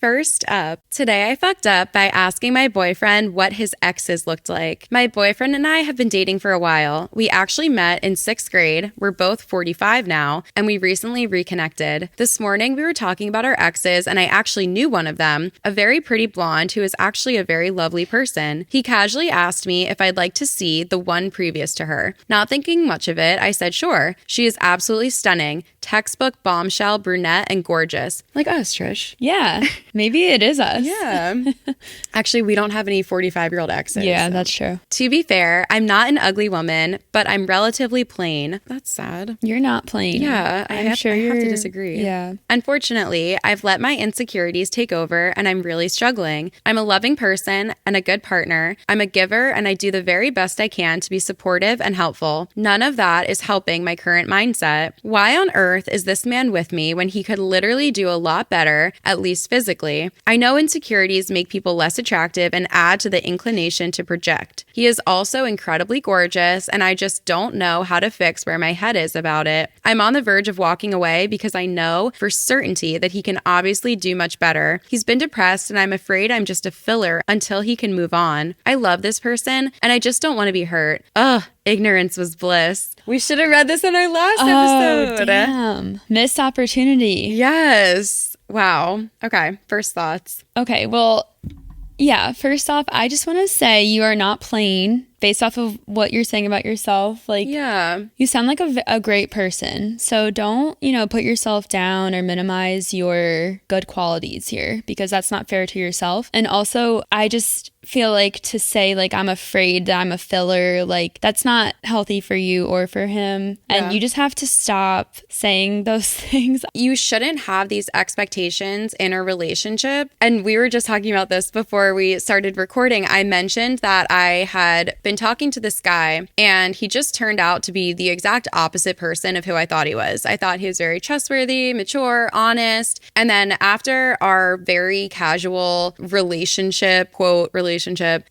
First up, today I fucked up by asking my boyfriend what his exes looked like. My boyfriend and I have been dating for a while. We actually met in 6th grade. We're both 45 now, and we recently reconnected. This morning we were talking about our exes, and I actually knew one of them, a very pretty blonde who is actually a very lovely person. He casually asked me if I'd like to see the one previous to her. Not thinking much of it, I said sure. She is absolutely stunning. Textbook bombshell, brunette, and gorgeous. Like us, Trish. Yeah. Maybe it is us. Yeah. Actually, we don't have any 45-year-old exes. Yeah, so. that's true. To be fair, I'm not an ugly woman, but I'm relatively plain. That's sad. You're not plain. Yeah, I have to disagree. Yeah. Unfortunately, I've let my insecurities take over and I'm really struggling. I'm a loving person and a good partner. I'm a giver and I do the very best I can to be supportive and helpful. None of that is helping my current mindset. Why on earth is this man with me when he could literally do a lot better, at least physically? I know insecurities make people less attractive and add to the inclination to project. He is also incredibly gorgeous, and I just don't know how to fix where my head is about it. I'm on the verge of walking away because I know for certainty that he can obviously do much better. He's been depressed, and I'm afraid I'm just a filler until he can move on. I love this person, and I just don't want to be hurt. Ugh. Ignorance was bliss. We should have read this in our last episode. Damn. Missed opportunity. Yes. Wow. Okay. First thoughts. Okay. Well, yeah. First off, I just want to say you are not plain based off of what you're saying about yourself. Like, yeah, you sound like a great person. So don't, put yourself down or minimize your good qualities here because that's not fair to yourself. And also, I just feel like to say like I'm afraid that I'm a filler, like that's not healthy for you or for him. And you just have to stop saying those things. You shouldn't have these expectations in a relationship. And we were just talking about this before we started recording. I mentioned that I had been talking to this guy and he just turned out to be the exact opposite person of who I thought he was. I thought he was very trustworthy, mature, honest. And then after our very casual relationship, quote, relationship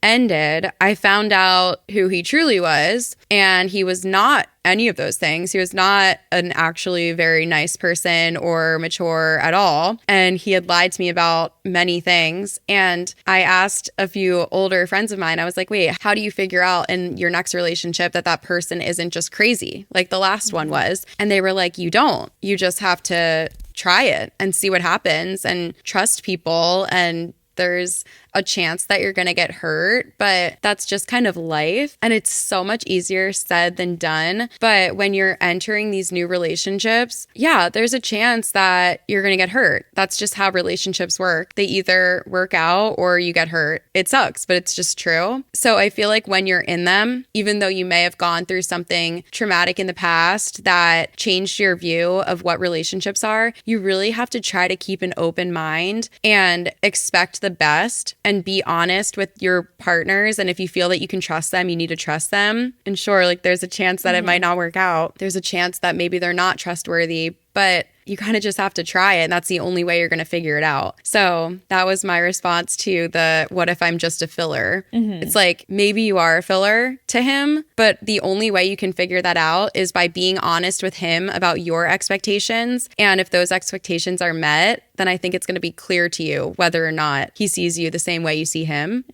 ended, I found out who he truly was. And he was not any of those things. He was not an actually very nice person or mature at all. And he had lied to me about many things. And I asked a few older friends of mine, I was like, wait, how do you figure out in your next relationship that person isn't just crazy like the last one was? And they were like, you don't. You just have to try it and see what happens and trust people. And there's a chance that you're going to get hurt, but that's just kind of life. And it's so much easier said than done. But when you're entering these new relationships, yeah, there's a chance that you're going to get hurt. That's just how relationships work. They either work out or you get hurt. It sucks, but it's just true. So I feel like when you're in them, even though you may have gone through something traumatic in the past that changed your view of what relationships are, you really have to try to keep an open mind and expect the best and be honest with your partners. And if you feel that you can trust them, you need to trust them. And sure, like there's a chance that it might not work out. There's a chance that maybe they're not trustworthy, but you kind of just have to try it. And that's the only way you're going to figure it out. So that was my response to the, what if I'm just a filler? It's like, maybe you are a filler to him, but the only way you can figure that out is by being honest with him about your expectations. And if those expectations are met, then I think it's going to be clear to you whether or not he sees you the same way you see him.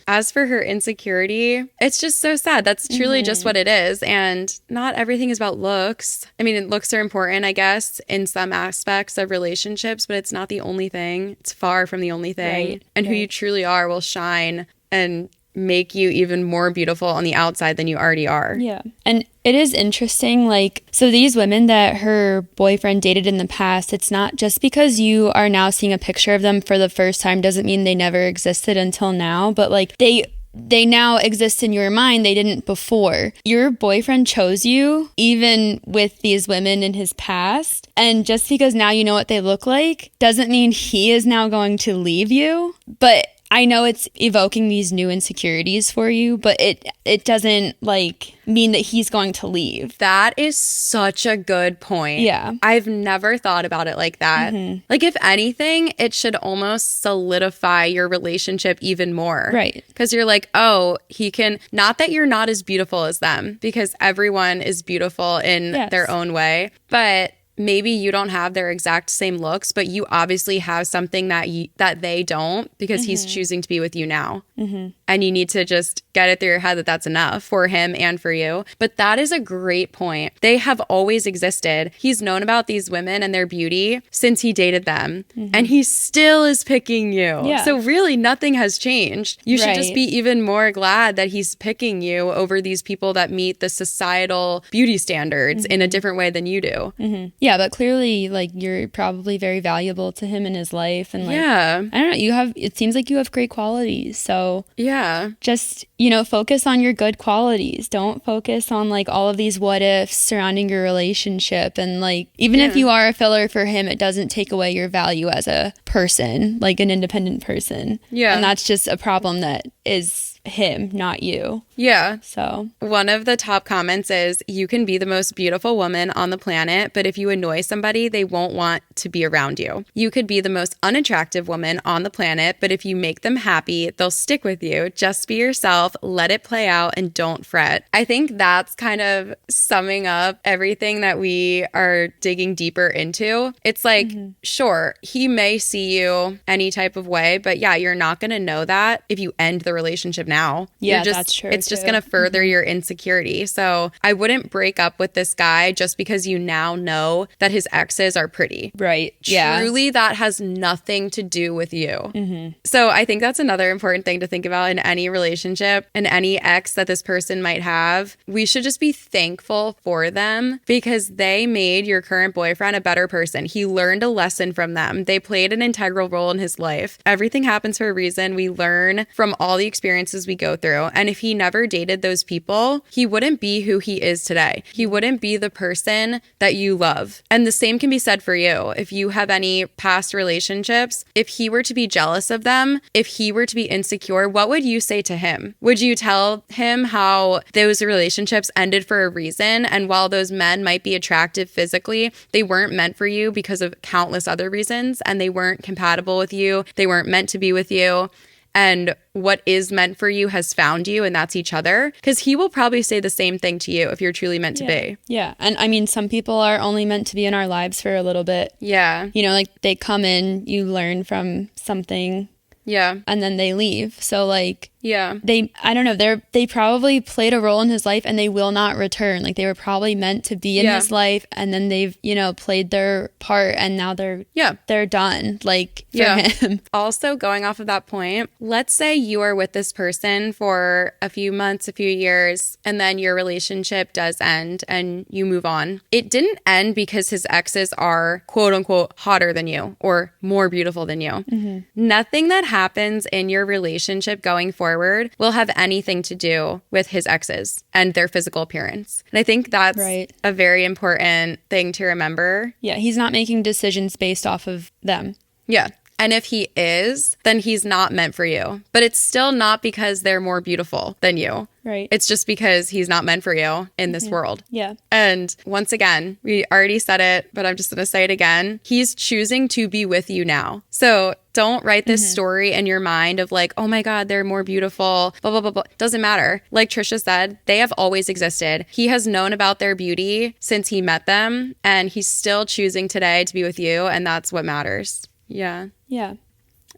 As for her insecurity, it's just so sad. That's truly just what it is. And not everything is about looks. I mean, looks are important, I guess, in some aspects of relationships, but it's not the only thing. It's far from the only thing. Right. And who you truly are will shine and make you even more beautiful on the outside than you already are. Yeah. And it is interesting, like, so these women that her boyfriend dated in the past, it's not just because you are now seeing a picture of them for the first time doesn't mean they never existed until now, but like they now exist in your mind. They didn't before. Your boyfriend chose you, even with these women in his past. And just because now you know what they look like doesn't mean he is now going to leave you. But I know it's evoking these new insecurities for you, but it doesn't like mean that he's going to leave. That is such a good point. Yeah. I've never thought about it like that. Like, if anything, it should almost solidify your relationship even more. Right. Because you're like, oh, he can, not that you're not as beautiful as them, because everyone is beautiful in their own way, but maybe you don't have their exact same looks, but you obviously have something that they don't, because he's choosing to be with you now. And you need to just get it through your head that that's enough for him and for you. But that is a great point. They have always existed. He's known about these women and their beauty since he dated them. And he still is picking you. Yeah. So really nothing has changed. You should just be even more glad that he's picking you over these people that meet the societal beauty standards in a different way than you do. Yeah, but clearly, like, you're probably very valuable to him in his life. And, like, Yeah. I don't know, it seems like you have great qualities. So Yeah. just, focus on your good qualities. Don't focus on, like, all of these what ifs surrounding your relationship. And, like, even if you are a filler for him, it doesn't take away your value as a person, like an independent person. Yeah. And that's just a problem that is him, not you. Yeah. So one of the top comments is, you can be the most beautiful woman on the planet, but if you annoy somebody, they won't want to be around you. You could be the most unattractive woman on the planet, but if you make them happy, they'll stick with you. Just be yourself, let it play out, and don't fret. I think that's kind of summing up everything that we are digging deeper into. It's like, sure, he may see you any type of way, but yeah, you're not going to know that if you end the relationship now. yeah, that's true. It's just going to further your insecurity. So I wouldn't break up with this guy just because you now know that his exes are pretty. Right. Yeah. Truly, that has nothing to do with you. So I think that's another important thing to think about in any relationship and any ex that this person might have. We should just be thankful for them because they made your current boyfriend a better person. He learned a lesson from them. They played an integral role in his life. Everything happens for a reason. We learn from all the experiences we go through. And if he never dated those people, he wouldn't be who he is today. He wouldn't be the person that you love. And the same can be said for you. If you have any past relationships, if he were to be jealous of them, if he were to be insecure, what would you say to him? Would you tell him how those relationships ended for a reason? And while those men might be attractive physically, they weren't meant for you because of countless other reasons, and they weren't compatible with you. They weren't meant to be with you. And what is meant for you has found you, and that's each other. Because he will probably say the same thing to you if you're truly meant to be. Yeah. And I mean, some people are only meant to be in our lives for a little bit. Yeah. Like they come in, you learn from something. Yeah. And then they leave. So like, yeah, I don't know, they probably played a role in his life and they will not return. Like they were probably meant to be in his life, and then they've, played their part, and now they're done, like, for him. Also, going off of that point, let's say you are with this person for a few months, a few years, and then your relationship does end and you move on. It didn't end because his exes are quote unquote hotter than you or more beautiful than you. Nothing that happens in your relationship going forward will have anything to do with his exes and their physical appearance. And I think that's a very important thing to remember. Yeah, he's not making decisions based off of them. Yeah. And if he is, then he's not meant for you. But it's still not because they're more beautiful than you. Right. It's just because he's not meant for you in this world. Yeah. And once again, we already said it, but I'm just going to say it again. He's choosing to be with you now. So don't write this story in your mind of like, oh my God, they're more beautiful, blah, blah, blah, blah. Doesn't matter. Like Trisha said, they have always existed. He has known about their beauty since he met them, and he's still choosing today to be with you. And that's what matters. Yeah. Yeah.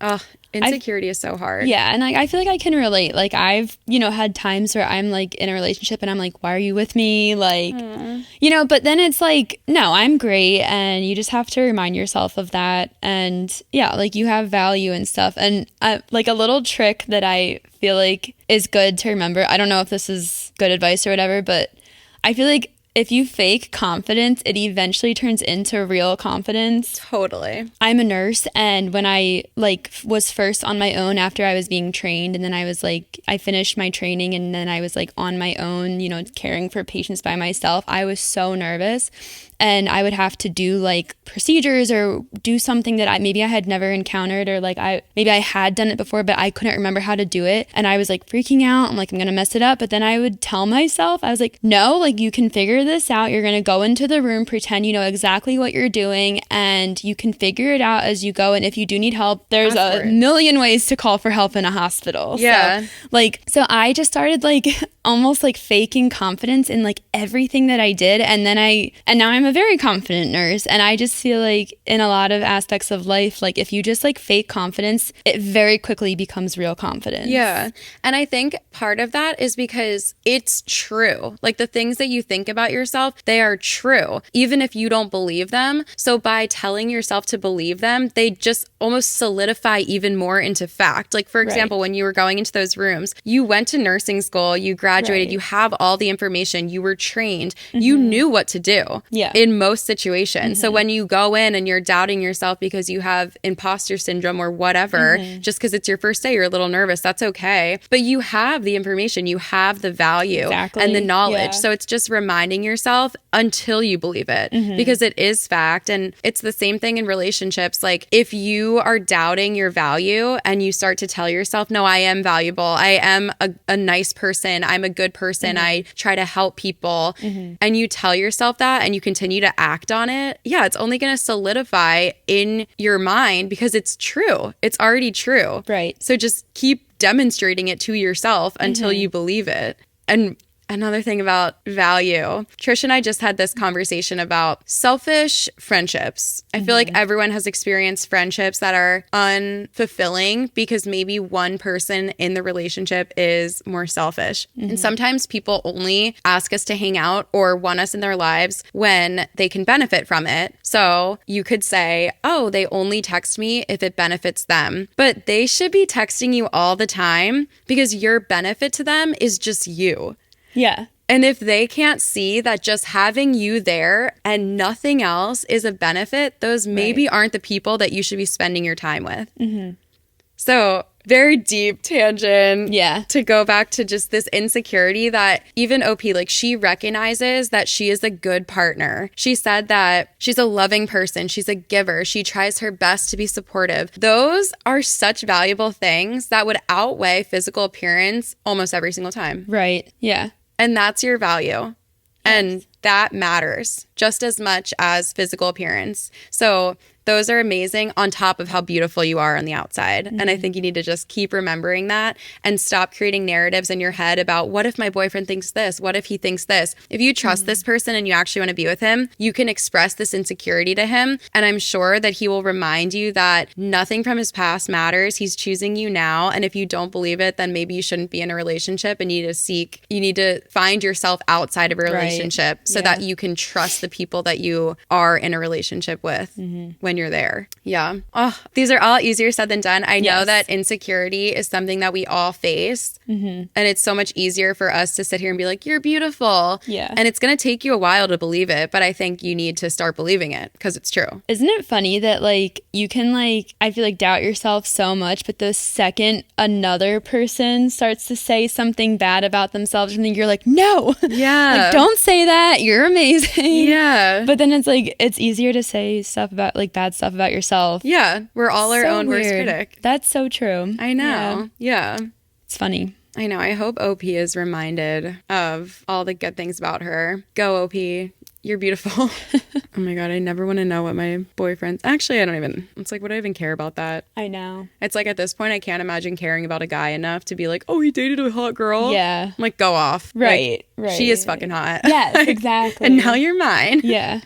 Oh, insecurity is so hard. Yeah. And I feel like I can relate. Like I've, had times where I'm like in a relationship and I'm like, why are you with me? Like, but then it's like, no, I'm great. And you just have to remind yourself of that. And yeah, like you have value and stuff. And like a little trick that I feel like is good to remember. I don't know if this is good advice or whatever, but I feel like if you fake confidence, it eventually turns into real confidence. Totally. I'm a nurse, and when I was first on my own after I was being trained, and then I was I finished my training, and then I was on my own, caring for patients by myself, I was so nervous. And I would have to do procedures or do something that maybe I had never encountered, or maybe I had done it before, but I couldn't remember how to do it. And I was freaking out. I'm I'm going to mess it up. But then I would tell myself, I was no, you can figure this out. You're going to go into the room, pretend you know exactly what you're doing, and you can figure it out as you go. And if you do need help, there's a million ways to call for help in a hospital. Yeah. So I just started almost faking confidence in everything that I did. And now I'm a very confident nurse, and I just feel like in a lot of aspects of life, like if you just like fake confidence, it very quickly becomes real confidence. Yeah. And I think part of that is because it's true. Like the things that you think about yourself, they are true, even if you don't believe them. So by telling yourself to believe them, they just almost solidify even more into fact. Like, for example, when you were going into those rooms, you went to nursing school, you graduated, you have all the information, you were trained, you knew what to do in most situations. So when you go in and you're doubting yourself because you have imposter syndrome or whatever, just because it's your first day, you're a little nervous, that's okay. But you have the information, you have the value and the knowledge. So it's just reminding yourself until you believe it, because it is fact. And it's the same thing in relationships. Like if you are doubting your value and you start to tell yourself, no, I am valuable, I am a nice person, I'm a good person, I try to help people, and you tell yourself that and you continue to act on it, it's only going to solidify in your mind because it's true. It's already true. Right. So just keep demonstrating it to yourself until you believe it. And another thing about value, Trish and I just had this conversation about selfish friendships. I feel like everyone has experienced friendships that are unfulfilling because maybe one person in the relationship is more selfish. And sometimes people only ask us to hang out or want us in their lives when they can benefit from it. So you could say, oh, they only text me if it benefits them. But they should be texting you all the time because your benefit to them is just you. Yeah. And if they can't see that just having you there and nothing else is a benefit, those maybe aren't the people that you should be spending your time with. So very deep tangent to go back to just this insecurity that even OP, like she recognizes that she is a good partner. She said that she's a loving person. She's a giver. She tries her best to be supportive. Those are such valuable things that would outweigh physical appearance almost every single time. Right. Yeah. And that's your value. And that matters just as much as physical appearance. So those are amazing on top of how beautiful you are on the outside. And I think you need to just keep remembering that and stop creating narratives in your head about what if my boyfriend thinks this? What if he thinks this? If you trust this person and you actually want to be with him, you can express this insecurity to him. And I'm sure that he will remind you that nothing from his past matters. He's choosing you now. And if you don't believe it, then maybe you shouldn't be in a relationship and you need to find yourself outside of a relationship so that you can trust the people that you are in a relationship with when you're there. Yeah. Oh, these are all easier said than done. I know that insecurity is something that we all face. And it's so much easier for us to sit here and be like, you're beautiful. Yeah. And it's going to take you a while to believe it. But I think you need to start believing it because it's true. Isn't it funny that like you can like, I feel like doubt yourself so much, but the second another person starts to say something bad about themselves, and then you're like, no. Yeah. Like, don't say that. You're amazing. Yeah. But then it's like, it's easier to say stuff about like bad stuff about yourself. Yeah. We're all our own worst critic. That's so true. I know. Yeah. It's funny. I know. I hope OP is reminded of all the good things about her. Go, OP. You're beautiful. Oh my God. I never want to know what my boyfriend's... Actually, I don't even... It's like, would I even care about that? I know. It's like at this point, I can't imagine caring about a guy enough to be like, oh, he dated a hot girl. Yeah. I'm like, go off. Right. Like, she is fucking hot. Yes, exactly. And now you're mine. Yeah.